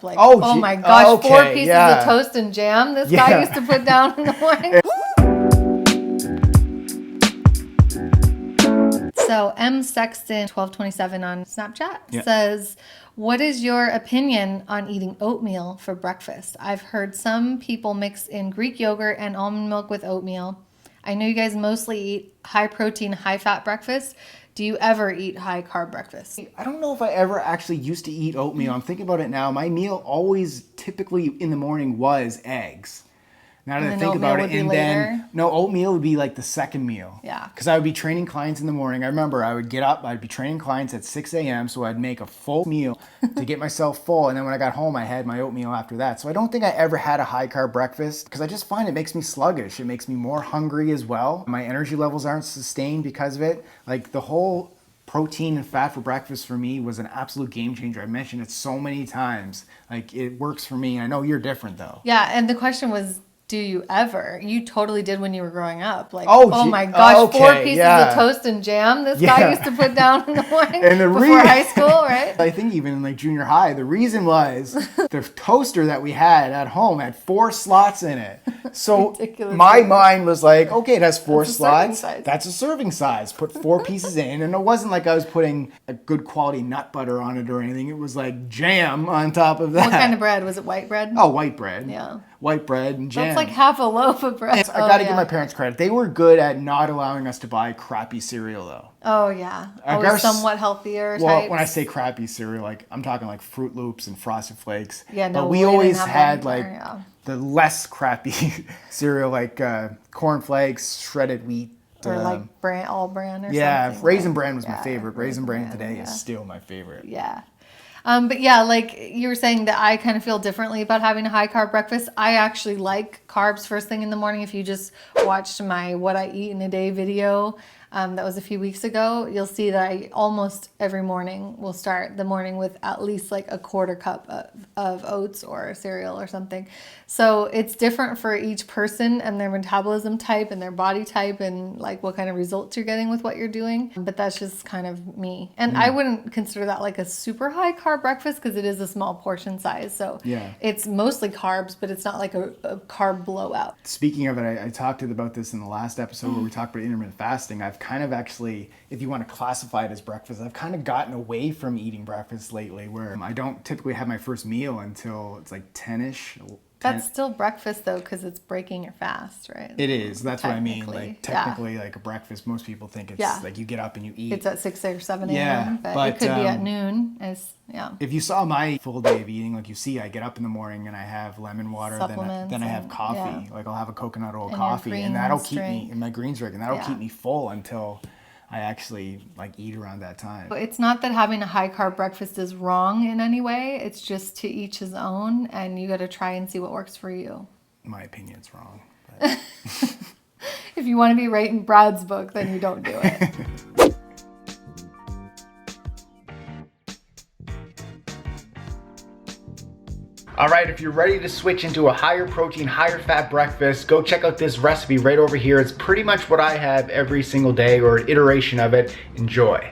Like, oh my gosh, 4 pieces of toast and jam this guy used to put down in the morning. So M Sexton 1227 on Snapchat says, what is your opinion on eating oatmeal for breakfast? I've heard some people mix in Greek yogurt and almond milk with oatmeal. I know you guys mostly eat high protein, high fat breakfast. Do you ever eat high carb breakfast? I don't know if I ever actually used to eat oatmeal. I'm thinking about it now. My meal always typically in the morning was eggs. Now that I think about it, and then oatmeal would be like the second meal. Yeah. Because I would be training clients in the morning. I remember I would get up, I'd be training clients at 6 a.m. So I'd make a full meal to get myself full. And then when I got home, I had my oatmeal after that. So I don't think I ever had a high carb breakfast because I just find it makes me sluggish. It makes me more hungry as well. My energy levels aren't sustained because of it. Like the whole protein and fat for breakfast for me was an absolute game changer. I mentioned it so many times. Like it works for me. I know you're different though. Yeah. And the question was, do you ever? You totally did when you were growing up. Like, oh my gosh, 4 pieces of toast and jam this guy used to put down in the morning before high school, right? I think even in like junior high, the reason was the toaster that we had at home had 4 slots in it. So my mind was like, okay, it has 4 slots. That's a serving size. Put 4 pieces in. And it wasn't like I was putting a good quality nut butter on it or anything. It was like jam on top of that. What kind of bread? Was it white bread? Oh, white bread. Yeah. White bread and jam. That's like half a loaf of bread. I gotta give my parents credit. They were good at not allowing us to buy crappy cereal though. Oh yeah. Always somewhat healthier types. When I say crappy cereal, like I'm talking like Fruit Loops and Frosted Flakes. Yeah, no. But we always had like the less crappy cereal, like Corn Flakes, shredded wheat. Or like all bran or something. Yeah, Raisin Bran was my favorite. Raisin Bran today is still my favorite. Yeah. But yeah, like you were saying that I kind of feel differently about having a high carb breakfast. I actually like carbs first thing in the morning. If you just watched my What I Eat in a Day video, that was a few weeks ago, you'll see that I almost every morning will start the morning with at least like a 1/4 cup of oats or cereal or something. So it's different for each person and their metabolism type and their body type and like what kind of results you're getting with what you're doing. But that's just kind of me. And I wouldn't consider that like a super high carb breakfast because it is a small portion size. So it's mostly carbs, but it's not like a carb blowout. Speaking of it, I talked about this in the last episode where we talked about intermittent fasting. I've kind of actually, if you want to classify it as breakfast, I've kind of gotten away from eating breakfast lately where I don't typically have my first meal until it's like 10-ish. That's still breakfast though, because it's breaking your fast, right? It is. That's what I mean. Like technically, like a breakfast, most people think it's like you get up and you eat. It's at 6 or 7 a.m. But it could be at noon. If you saw my full day of eating, like you see, I get up in the morning and I have lemon water, then I have coffee. Like I'll have a coconut oil coffee, and that'll keep me in my greens drink, and that'll keep me full until I actually like eat around that time. It's not that having a high carb breakfast is wrong in any way. It's just to each his own, and you got to try and see what works for you. In my opinion's wrong. But if you want to be right in Brad's book, then you don't do it. All right, if you're ready to switch into a higher protein, higher fat breakfast, go check out this recipe right over here. It's pretty much what I have every single day or an iteration of it. Enjoy.